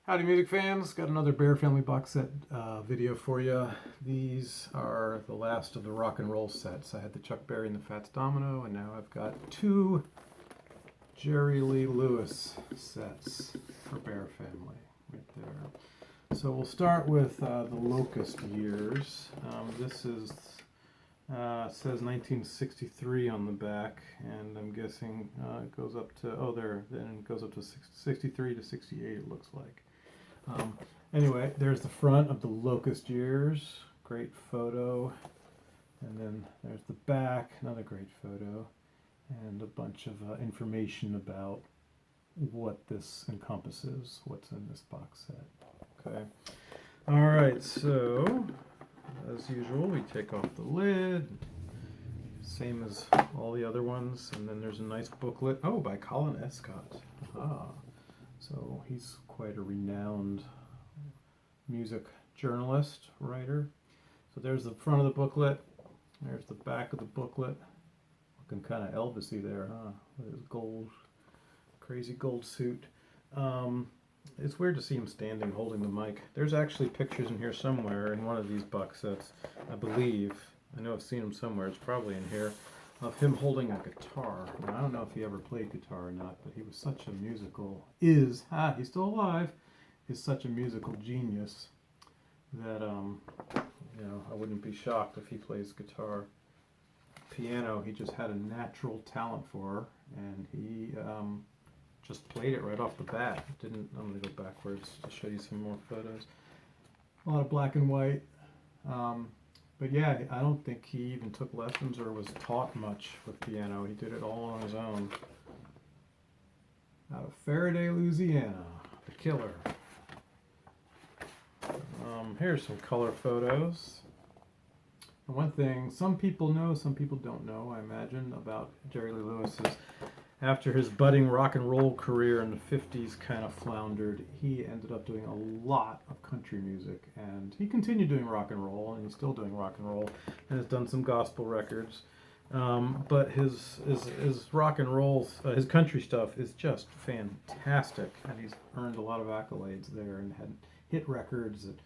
Howdy music fans, got another Bear Family box set video for you. These are the last of the rock and roll sets. I had the Chuck Berry and the Fats Domino, and now I've got two Jerry Lee Lewis sets for Bear Family right there. So we'll start with the Locust Years. This is says 1963 on the back, and I'm guessing it goes up to, then it goes up to 63 to 68 it looks like. Anyway, there's the front of the Locust Years, great photo, and then there's the back, another great photo, and a bunch of information about what this encompasses, what's in this box set. Okay. All right, so as usual, we take off the lid, same as all the other ones, and then there's a nice booklet. Oh, by Colin Escott. Ah, so he's quite a renowned music journalist, writer. So there's the front of the booklet, there's the back of the booklet, looking kind of Elvis-y there, huh? With his gold, crazy gold suit. It's weird to see him standing holding the mic. There's actually pictures in here somewhere in one of these box sets, I believe. I know I've seen him somewhere, it's probably in here, of him holding a guitar. Now, I don't know if he ever played guitar or not, but he was such a musical, he's still alive, is such a musical genius that, I wouldn't be shocked if he plays guitar. Piano, he just had a natural talent for, and he just played it right off the bat. I'm going to go backwards to show you some more photos. A lot of black and white. But yeah, I don't think he even took lessons or was taught much with piano. He did it all on his own. Out of Faraday, Louisiana, the Killer. Here's some color photos. And one thing some people know, some people don't know, I imagine, about Jerry Lee Lewis is after his budding rock and roll career in the 50s kind of floundered, he ended up doing a lot of country music, and he continued doing rock and roll, and he's still doing rock and roll, and has done some gospel records. But his rock and roll, his country stuff is just fantastic, and he's earned a lot of accolades there and had hit records that,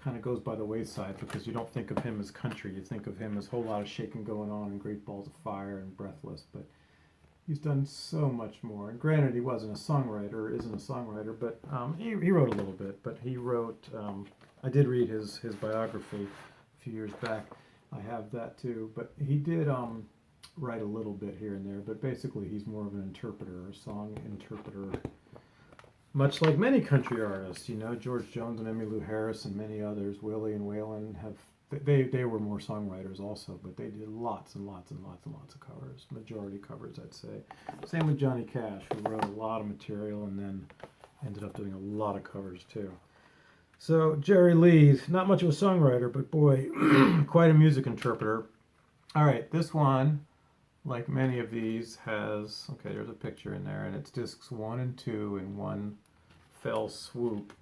kind of goes by the wayside because you don't think of him as country. You think of him as a whole lot of shaking going on and Great Balls of Fire and Breathless, but he's done so much more. And granted, he wasn't a songwriter, isn't a songwriter, but he wrote a little bit. But he wrote, I did read his biography a few years back. I have that too. But he did write a little bit here and there. But basically, he's more of an interpreter, a song interpreter. Much like many country artists, George Jones and Emmylou Harris and many others, Willie and Waylon they were more songwriters also, but they did lots and lots and lots and lots of covers, majority covers, I'd say. Same with Johnny Cash, who wrote a lot of material and then ended up doing a lot of covers too. So Jerry Lee, not much of a songwriter, but boy, quite a music interpreter. All right, this one, like many of these, has, okay, there's a picture in there, and it's discs 1 and 2 in one fell swoop.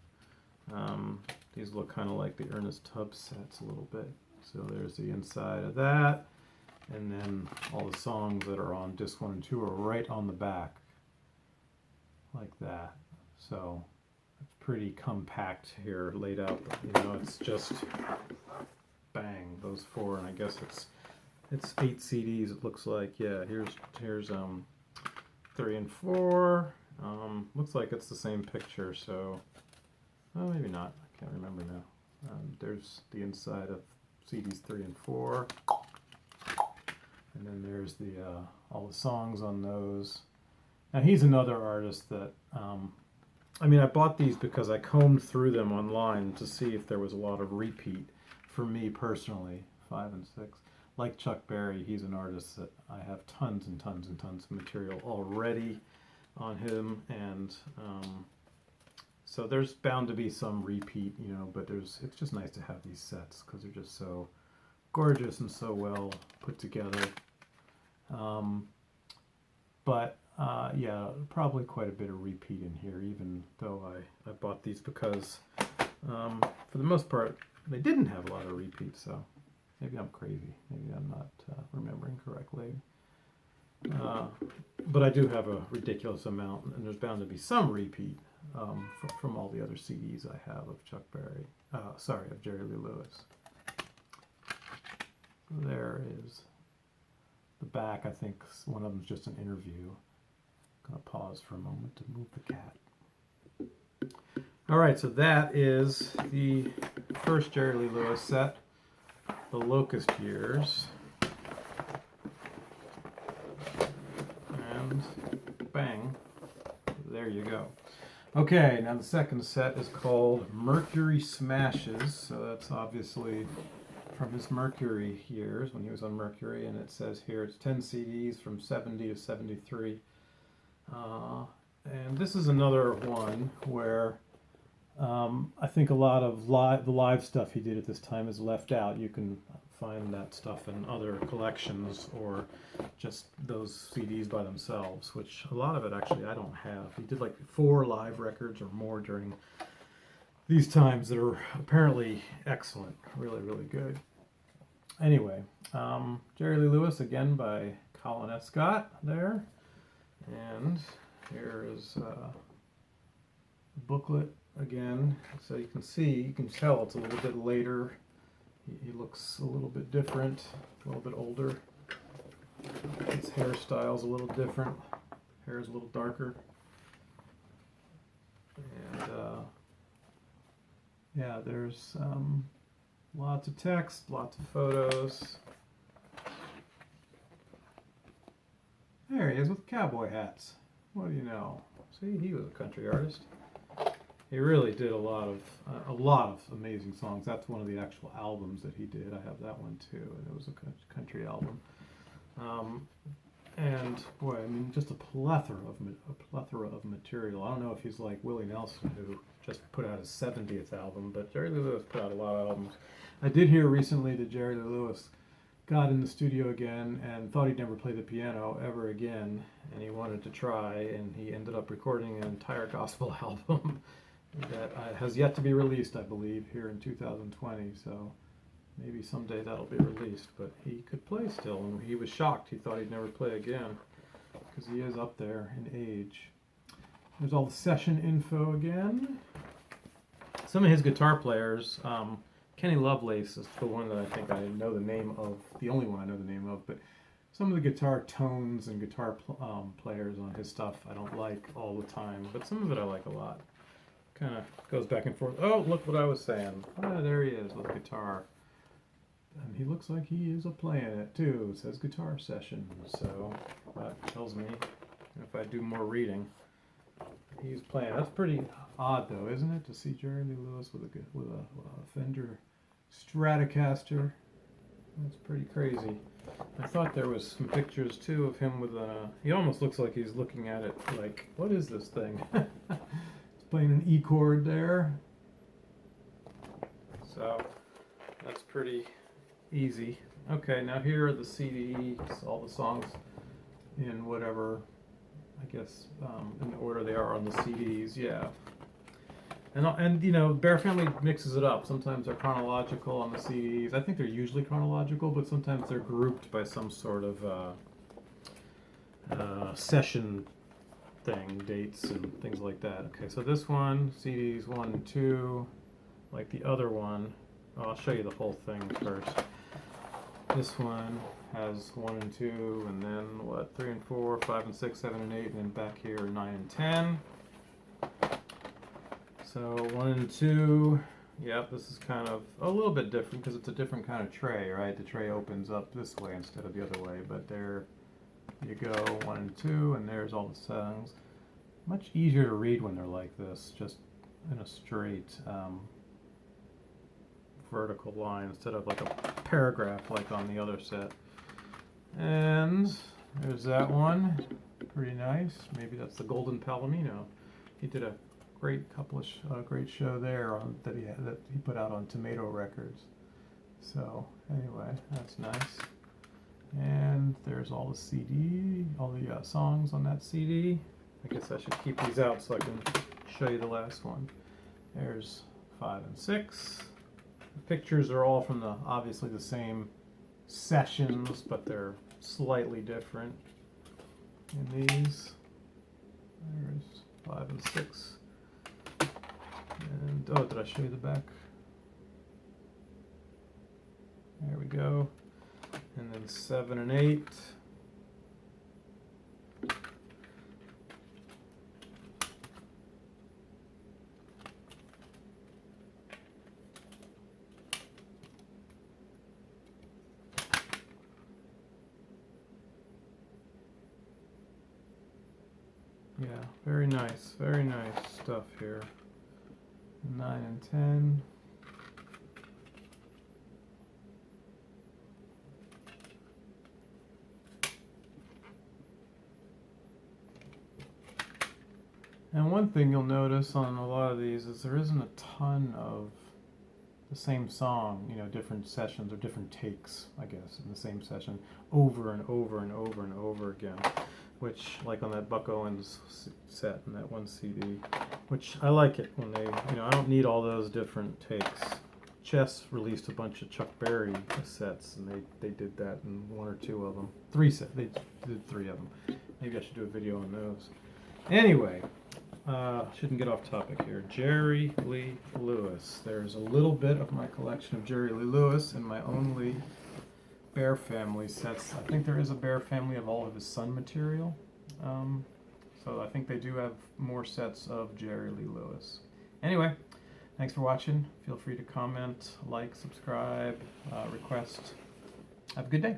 These look kind of like the Ernest Tubb sets a little bit. So there's the inside of that, and then all the songs that are on disc 1 and 2 are right on the back, like that. So it's pretty compact here, laid out. It's just bang, those 4, and I guess it's 8 CDs. It looks like. Yeah, here's 3 and 4. Looks like it's the same picture. So, well, maybe not. I can't remember now. There's the inside of CDs 3 and 4, and then there's the all the songs on those. Now he's another artist that I bought these because I combed through them online to see if there was a lot of repeat for me personally. 5 and 6. Like Chuck Berry, he's an artist that I have tons and tons and tons of material already on him, and so there's bound to be some repeat, but it's just nice to have these sets because they're just so gorgeous and so well put together. But yeah, probably quite a bit of repeat in here, even though I bought these because for the most part they didn't have a lot of repeat, so maybe I'm crazy. Maybe I'm not remembering correctly. But I do have a ridiculous amount, and there's bound to be some repeat. from all the other CDs I have of Chuck Berry. Sorry, of Jerry Lee Lewis. There is the back. I think one of them is just an interview. I'm going to pause for a moment to move the cat. All right, so that is the first Jerry Lee Lewis set, The Locust Years. And bang, there you go. Okay, now the second set is called Mercury Smashes, so that's obviously from his Mercury years, when he was on Mercury, and it says here it's 10 CDs from 70 to 73. And this is another one where I think a lot of the live stuff he did at this time is left out. You can find that stuff in other collections or just those CDs by themselves, which a lot of it actually I don't have. He did like 4 live records or more during these times that are apparently excellent, really, really good. Anyway, Jerry Lee Lewis again by Colin S. Scott there, and here is the booklet again, so you can tell it's a little bit later. He looks a little bit different, a little bit older. His hairstyle's a little different. Hair is a little darker. And yeah, there's lots of text, lots of photos. There he is with cowboy hats. What do you know? See, he was a country artist. He really did a lot of amazing songs. That's one of the actual albums that he did. I have that one too, and it was a country album. And boy, I mean, just a plethora of material. I don't know if he's like Willie Nelson, who just put out his 70th album, but Jerry Lee Lewis put out a lot of albums. I did hear recently that Jerry Lee Lewis got in the studio again and thought he'd never play the piano ever again, and he wanted to try, and he ended up recording an entire gospel album that has yet to be released, I believe, here in 2020, so maybe someday that'll be released, but he could play still, and he was shocked. He thought he'd never play again, because he is up there in age. There's all the session info again. Some of his guitar players, Kenny Lovelace is the one that I think I know the name of, the only one I know the name of, but some of the guitar tones and guitar players on his stuff I don't like all the time, but some of it I like a lot. Kind of goes back and forth. Oh, look what I was saying. Ah, there he is with the guitar. And he looks like he is playing it too. It says guitar session, so that tells me if I do more reading, he's playing. That's pretty odd though, isn't it, to see Jerry Lee Lewis with a Fender Stratocaster? That's pretty crazy. I thought there was some pictures too of him with a. He almost looks like he's looking at it like, what is this thing? Playing an E chord there. So that's pretty easy. Okay, now here are the CDs, all the songs in whatever, I guess, in the order they are on the CDs, yeah. And you know, Bear Family mixes it up. Sometimes they're chronological on the CDs. I think they're usually chronological, but sometimes they're grouped by some sort of session thing, dates and things like that. Okay, so this one, CDs 1 and 2, like the other one. Oh, I'll show you the whole thing first. This one has 1 and 2, and then what, 3 and 4, 5 and 6, 7 and 8, and then back here 9 and 10. So 1 and 2, yep, this is kind of a little bit different because it's a different kind of tray, right? The tray opens up this way instead of the other way, but there you go, 1 and 2, and there's all the songs. Much easier to read when they're like this, just in a straight vertical line instead of like a paragraph like on the other set. And there's that one, pretty nice. Maybe that's the Golden Palomino. He did a great great show there that he put out on Tomato Records. So anyway, that's nice. And there's all the CD, all the songs on that CD. I guess I should keep these out so I can show you the last one. There's 5 and 6. The pictures are all from obviously the same sessions, but they're slightly different in these. There's 5 and 6. And, oh, did I show you the back? There we go. And then 7 and 8. Yeah, very nice stuff here. 9 and 10. And one thing you'll notice on a lot of these is there isn't a ton of the same song, you know, different sessions or different takes, I guess, in the same session over and over and over and over again, which, like on that Buck Owens set and that one CD, which I like it when they, you know, I don't need all those different takes. Chess released a bunch of Chuck Berry sets, and they did that in 1 or 2 of them. 3 sets, they did 3 of them. Maybe I should do a video on those. Anyway, shouldn't get off topic here. Jerry Lee Lewis. There's a little bit of my collection of Jerry Lee Lewis in my only Bear Family sets. I think there is a Bear Family of all of his Sun material. So I think they do have more sets of Jerry Lee Lewis. Anyway, thanks for watching. Feel free to comment, like, subscribe, request. Have a good day.